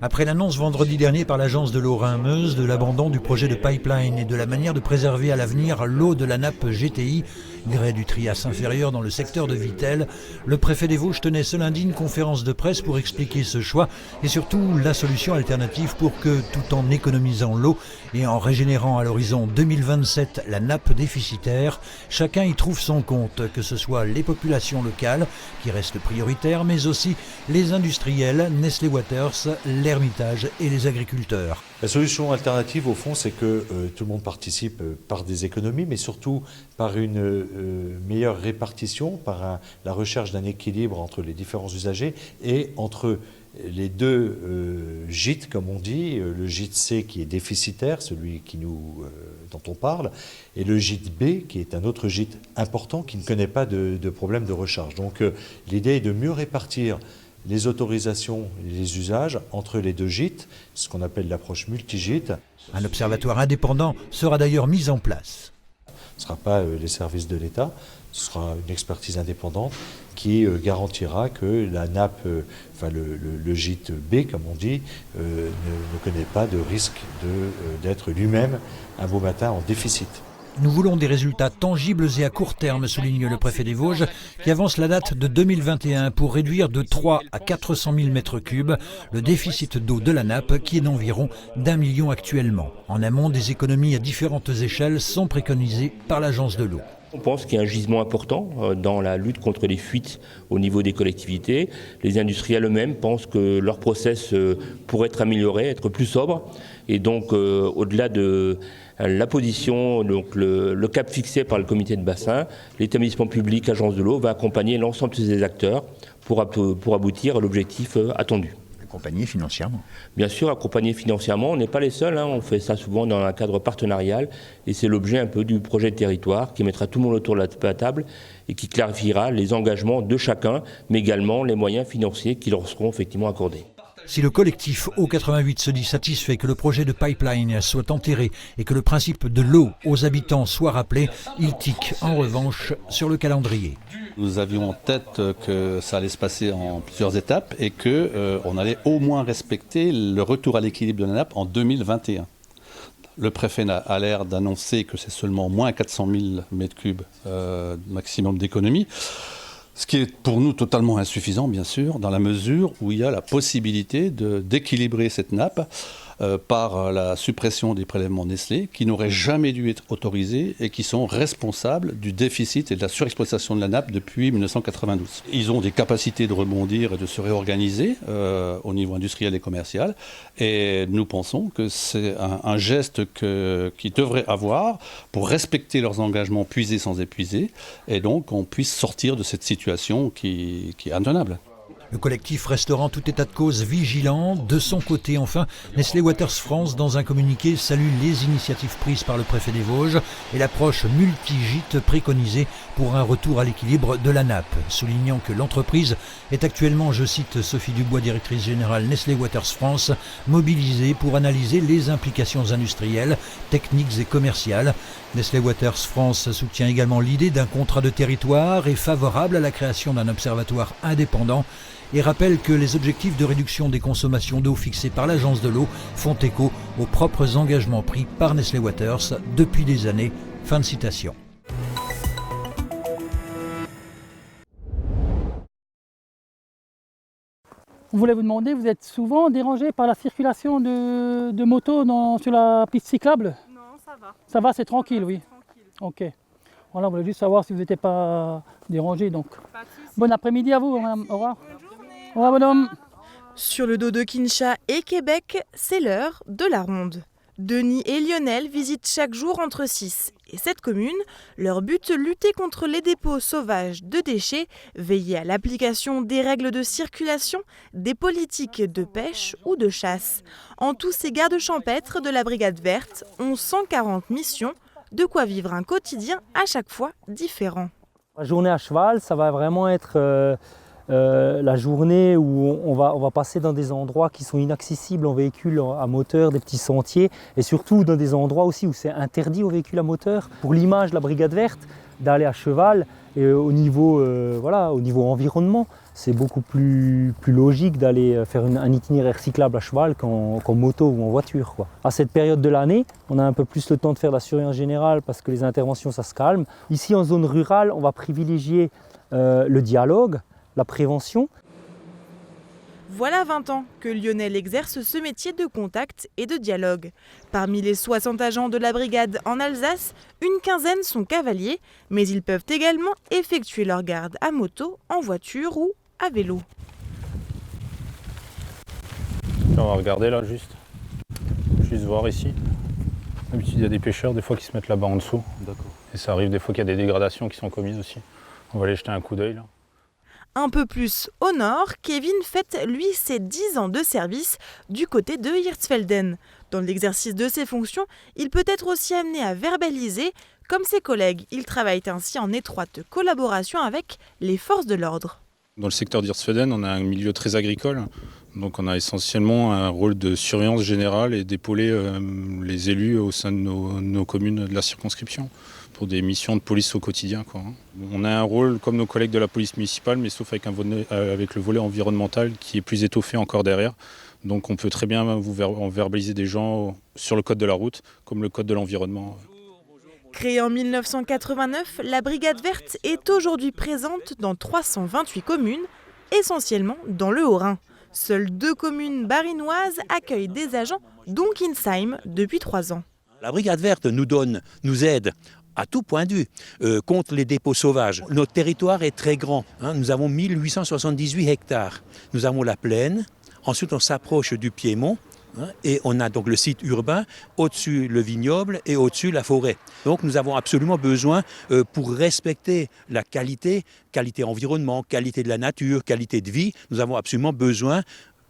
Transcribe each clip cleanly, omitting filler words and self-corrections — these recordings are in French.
Après l'annonce vendredi dernier par l'agence de l'eau Rhin-Meuse de l'abandon du projet de pipeline et de la manière de préserver à l'avenir l'eau de la nappe GTI, grès du Trias inférieur dans le secteur de Vittel, le préfet des Vosges tenait ce lundi une conférence de presse pour expliquer ce choix et surtout la solution alternative pour que, tout en économisant l'eau et en régénérant à l'horizon 2027 la nappe déficitaire, chacun y trouve son compte, que ce soit les populations locales, qui restent prioritaires, mais aussi les industriels, Nestlé Waters, l'Hermitage et les agriculteurs. La solution alternative, au fond, c'est que tout le monde participe par des économies, mais surtout par une meilleure répartition, par la recherche d'un équilibre entre les différents usagers et entre les deux gîtes, comme on dit, le gîte C qui est déficitaire, celui dont on parle, et le gîte B qui est un autre gîte important qui ne connaît pas de problème de recharge. Donc l'idée est de mieux répartir les autorisations et les usages entre les deux gîtes, ce qu'on appelle l'approche multigîte. Un observatoire indépendant sera d'ailleurs mis en place. Ce ne sera pas les services de l'État, ce sera une expertise indépendante qui garantira que la nappe, le gîte B, comme on dit, ne connaît pas de risque d'être lui-même un beau matin en déficit. Nous voulons des résultats tangibles et à court terme, souligne le préfet des Vosges, qui avance la date de 2021 pour réduire de 3 à 400 000 m3 le déficit d'eau de la nappe, qui est d'environ d'1 million actuellement. En amont, des économies à différentes échelles sont préconisées par l'agence de l'eau. On pense qu'il y a un gisement important dans la lutte contre les fuites au niveau des collectivités. Les industriels eux-mêmes pensent que leur process pourrait être amélioré, être plus sobre. Et donc, au-delà de la position, donc le cap fixé par le comité de bassin, l'établissement public, agence de l'eau, va accompagner l'ensemble de ces acteurs pour aboutir à l'objectif attendu. Accompagner financièrement. Bien sûr, accompagner financièrement, on n'est pas les seuls, on fait ça souvent dans un cadre partenarial et c'est l'objet un peu du projet de territoire qui mettra tout le monde autour de la table et qui clarifiera les engagements de chacun, mais également les moyens financiers qui leur seront effectivement accordés. Si le collectif O88 se dit satisfait que le projet de pipeline soit enterré et que le principe de l'eau aux habitants soit rappelé, il tique en revanche sur le calendrier. Nous avions en tête que ça allait se passer en plusieurs étapes et qu'on allait au moins respecter le retour à l'équilibre de la nappe en 2021. Le préfet a l'air d'annoncer que c'est seulement moins 400 000 m3 maximum d'économie. Ce qui est pour nous totalement insuffisant, bien sûr, dans la mesure où il y a la possibilité d'équilibrer cette nappe par la suppression des prélèvements Nestlé qui n'auraient jamais dû être autorisés et qui sont responsables du déficit et de la surexploitation de la nappe depuis 1992. Ils ont des capacités de rebondir et de se réorganiser au niveau industriel et commercial et nous pensons que c'est un geste qu'ils devraient avoir pour respecter leurs engagements puisés sans épuiser et donc qu'on puisse sortir de cette situation qui est intenable. Le collectif restera en tout état de cause vigilant. De son côté, enfin, Nestlé Waters France, dans un communiqué, salue les initiatives prises par le préfet des Vosges et l'approche multigîte préconisée pour un retour à l'équilibre de la nappe, soulignant que l'entreprise est actuellement, je cite Sophie Dubois, directrice générale Nestlé Waters France, mobilisée pour analyser les implications industrielles, techniques et commerciales. Nestlé Waters France soutient également l'idée d'un contrat de territoire et favorable à la création d'un observatoire indépendant et rappelle que les objectifs de réduction des consommations d'eau fixés par l'agence de l'eau font écho aux propres engagements pris par Nestlé Waters depuis des années. Fin de citation. On voulait vous demander, vous êtes souvent dérangé par la circulation de motos sur la piste cyclable? Non, ça va. Ça va, c'est tranquille, oui. Tranquille. Ok. Voilà, on voulait juste savoir si vous n'étiez pas dérangé. Donc. Pas de soucis. Bon après-midi à vous, madame. Au revoir. Bonne journée. Au revoir, madame. Sur le dos de Kinshasa et Québec, c'est l'heure de la ronde. Denis et Lionel visitent chaque jour entre 6 et 7 communes. Leur but, lutter contre les dépôts sauvages de déchets, veiller à l'application des règles de circulation, des politiques de pêche ou de chasse. En tout, ces gardes champêtres de la Brigade Verte ont 140 missions, de quoi vivre un quotidien à chaque fois différent. La journée à cheval, ça va vraiment être la journée où on va passer dans des endroits qui sont inaccessibles en véhicule à moteur, des petits sentiers, et surtout dans des endroits aussi où c'est interdit aux véhicules à moteur. Pour l'image de la Brigade Verte, d'aller à cheval, Et au niveau environnement, c'est beaucoup plus logique d'aller faire un itinéraire cyclable à cheval qu'en moto ou en voiture, quoi. À cette période de l'année, on a un peu plus le temps de faire la surveillance générale parce que les interventions, ça se calme. Ici, en zone rurale, on va privilégier le dialogue, la prévention. Voilà 20 ans que Lionel exerce ce métier de contact et de dialogue. Parmi les 60 agents de la brigade en Alsace, une quinzaine sont cavaliers, mais ils peuvent également effectuer leur garde à moto, en voiture ou à vélo. On va regarder là juste voir ici. D'habitude il y a des pêcheurs des fois qui se mettent là-bas en dessous. Et ça arrive des fois qu'il y a des dégradations qui sont commises aussi. On va aller jeter un coup d'œil là. Un peu plus au nord, Kevin fête lui ses 10 ans de service du côté de Hirtsfelden. Dans l'exercice de ses fonctions, il peut être aussi amené à verbaliser. Comme ses collègues, il travaille ainsi en étroite collaboration avec les forces de l'ordre. Dans le secteur d'Hirtsfelden, on a un milieu très agricole. Donc on a essentiellement un rôle de surveillance générale et d'épauler les élus au sein de nos communes de la circonscription pour des missions de police au quotidien, quoi. On a un rôle comme nos collègues de la police municipale, mais sauf avec le volet environnemental qui est plus étoffé encore derrière. Donc on peut très bien verbaliser des gens sur le code de la route comme le code de l'environnement. Créée en 1989, la Brigade Verte est aujourd'hui présente dans 328 communes, essentiellement dans le Haut-Rhin. Seules 2 communes barinoises accueillent des agents, dont Kinsheim, depuis 3 ans. La Brigade Verte nous aide à tout point de vue contre les dépôts sauvages. Notre territoire est très grand. Nous avons 1878 hectares. Nous avons la plaine. Ensuite, on s'approche du Piémont. Et on a donc le site urbain, au-dessus le vignoble et au-dessus la forêt. Donc nous avons absolument besoin, pour respecter la qualité environnement, qualité de la nature, qualité de vie, nous avons absolument besoin,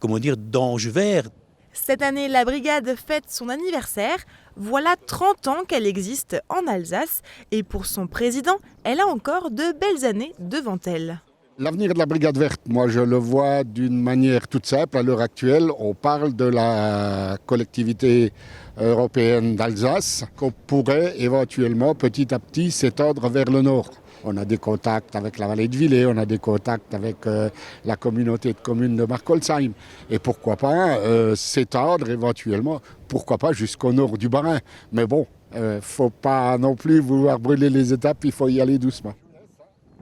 d'anges verts. Cette année, la brigade fête son anniversaire. Voilà 30 ans qu'elle existe en Alsace. Et pour son président, elle a encore de belles années devant elle. L'avenir de la Brigade Verte, moi je le vois d'une manière toute simple. À l'heure actuelle, on parle de la collectivité européenne d'Alsace qu'on pourrait éventuellement petit à petit s'étendre vers le nord. On a des contacts avec la vallée de Villers, on a des contacts avec la communauté de communes de Markolsheim. Et pourquoi pas s'étendre éventuellement, pourquoi pas jusqu'au nord du Bas-Rhin. Mais bon, faut pas non plus vouloir brûler les étapes, il faut y aller doucement.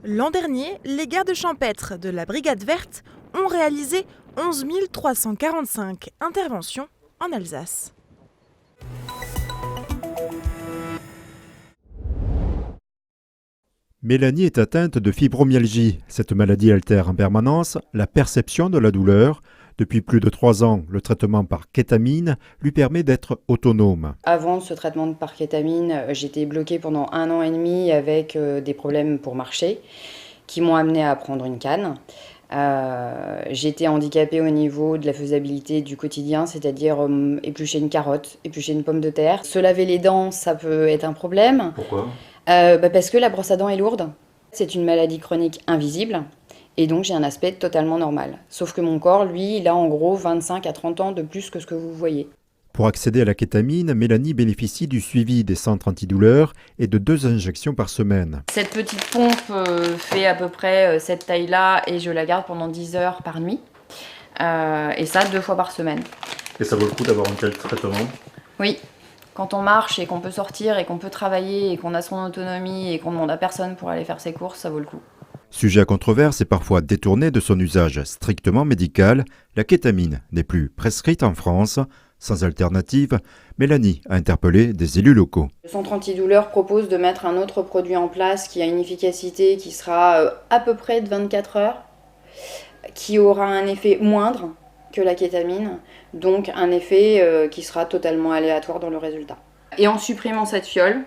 L'an dernier, les gardes champêtres de la Brigade Verte ont réalisé 11 345 interventions en Alsace. Mélanie est atteinte de fibromyalgie. Cette maladie altère en permanence la perception de la douleur. Depuis plus de 3 ans, le traitement par kétamine lui permet d'être autonome. Avant ce traitement par kétamine, j'étais bloquée pendant 1 an et demi avec des problèmes pour marcher qui m'ont amenée à prendre une canne. J'étais handicapée au niveau de la faisabilité du quotidien, c'est-à-dire éplucher une carotte, éplucher une pomme de terre. Se laver les dents, ça peut être un problème. Pourquoi ? Parce que la brosse à dents est lourde. C'est une maladie chronique invisible. Et donc j'ai un aspect totalement normal. Sauf que mon corps, lui, il a en gros 25 à 30 ans de plus que ce que vous voyez. Pour accéder à la kétamine, Mélanie bénéficie du suivi des centres antidouleurs et de 2 injections par semaine. Cette petite pompe fait à peu près cette taille-là et je la garde pendant 10 heures par nuit. Et ça 2 fois par semaine. Et ça vaut le coup d'avoir un tel traitement ? Oui. Quand on marche et qu'on peut sortir et qu'on peut travailler et qu'on a son autonomie et qu'on ne demande à personne pour aller faire ses courses, ça vaut le coup. Sujet à controverse et parfois détourné de son usage strictement médical, la kétamine n'est plus prescrite en France. Sans alternative, Mélanie a interpellé des élus locaux. Le centre antidouleur propose de mettre un autre produit en place qui a une efficacité qui sera à peu près de 24 heures, qui aura un effet moindre que la kétamine, donc un effet qui sera totalement aléatoire dans le résultat. Et en supprimant cette fiole,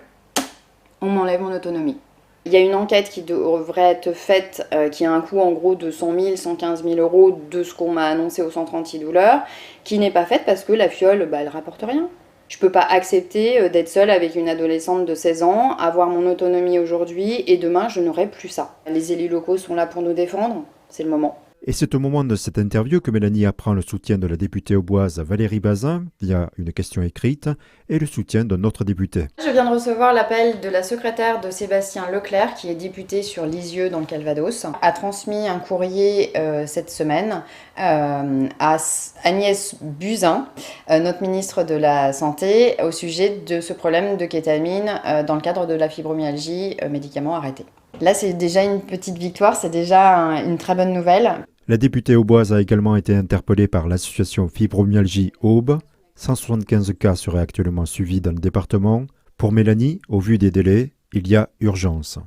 on m'enlève mon autonomie. Il y a une enquête qui devrait être faite, qui a un coût en gros de 100 000, 115 000 euros de ce qu'on m'a annoncé au centre antidouleur, qui n'est pas faite parce que la fiole, elle rapporte rien. Je ne peux pas accepter d'être seule avec une adolescente de 16 ans, avoir mon autonomie aujourd'hui et demain je n'aurai plus ça. Les élus locaux sont là pour nous défendre, c'est le moment. Et c'est au moment de cette interview que Mélanie apprend le soutien de la députée auboise Valérie Bazin via une question écrite et le soutien d'un autre député. Je viens de recevoir l'appel de la secrétaire de Sébastien Leclerc, qui est député sur Lisieux dans le Calvados, a transmis un courrier cette semaine à Agnès Buzyn, notre ministre de la Santé, au sujet de ce problème de kétamine dans le cadre de la fibromyalgie, médicament arrêté. Là, c'est déjà une petite victoire, c'est déjà une très bonne nouvelle. La députée auboise a également été interpellée par l'association Fibromyalgie Aube. 175 cas seraient actuellement suivis dans le département. Pour Mélanie, au vu des délais, il y a urgence.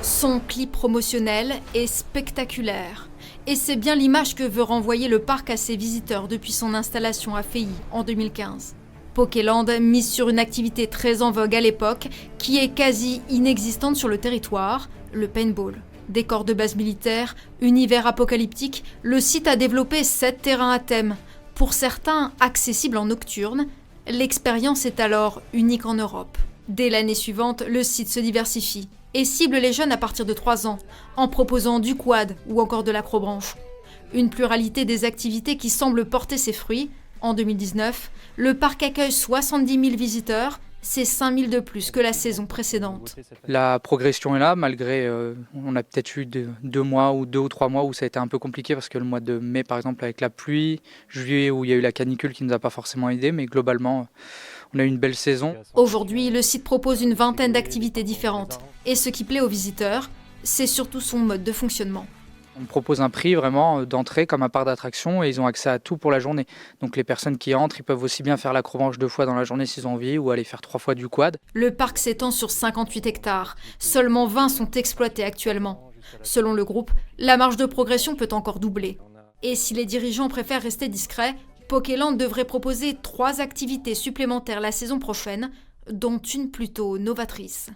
Son clip promotionnel est spectaculaire. Et c'est bien l'image que veut renvoyer le parc à ses visiteurs depuis son installation à Feilly en 2015. Pokéland mise sur une activité très en vogue à l'époque, qui est quasi inexistante sur le territoire, le paintball. Décor de base militaire, univers apocalyptique, le site a développé 7 terrains à thème. Pour certains, accessibles en nocturne, l'expérience est alors unique en Europe. Dès l'année suivante, le site se diversifie et cible les jeunes à partir de 3 ans, en proposant du quad ou encore de l'acrobranche. Une pluralité des activités qui semble porter ses fruits. En 2019, le parc accueille 70 000 visiteurs, c'est 5 000 de plus que la saison précédente. La progression est là, malgré, on a peut-être eu 2 mois ou 2 ou 3 mois où ça a été un peu compliqué, parce que le mois de mai, par exemple, avec la pluie, juillet où il y a eu la canicule qui ne nous a pas forcément aidé, mais globalement, on a eu une belle saison. Aujourd'hui, le site propose une vingtaine d'activités différentes. Et ce qui plaît aux visiteurs, c'est surtout son mode de fonctionnement. On propose un prix vraiment d'entrée comme un parc d'attraction et ils ont accès à tout pour la journée. Donc les personnes qui entrent, ils peuvent aussi bien faire l'acrobranche 2 fois dans la journée s'ils ont envie ou aller faire 3 fois du quad. Le parc s'étend sur 58 hectares. Seulement 20 sont exploités actuellement. Selon le groupe, la marge de progression peut encore doubler. Et si les dirigeants préfèrent rester discrets, Pokéland devrait proposer 3 activités supplémentaires la saison prochaine, dont une plutôt novatrice.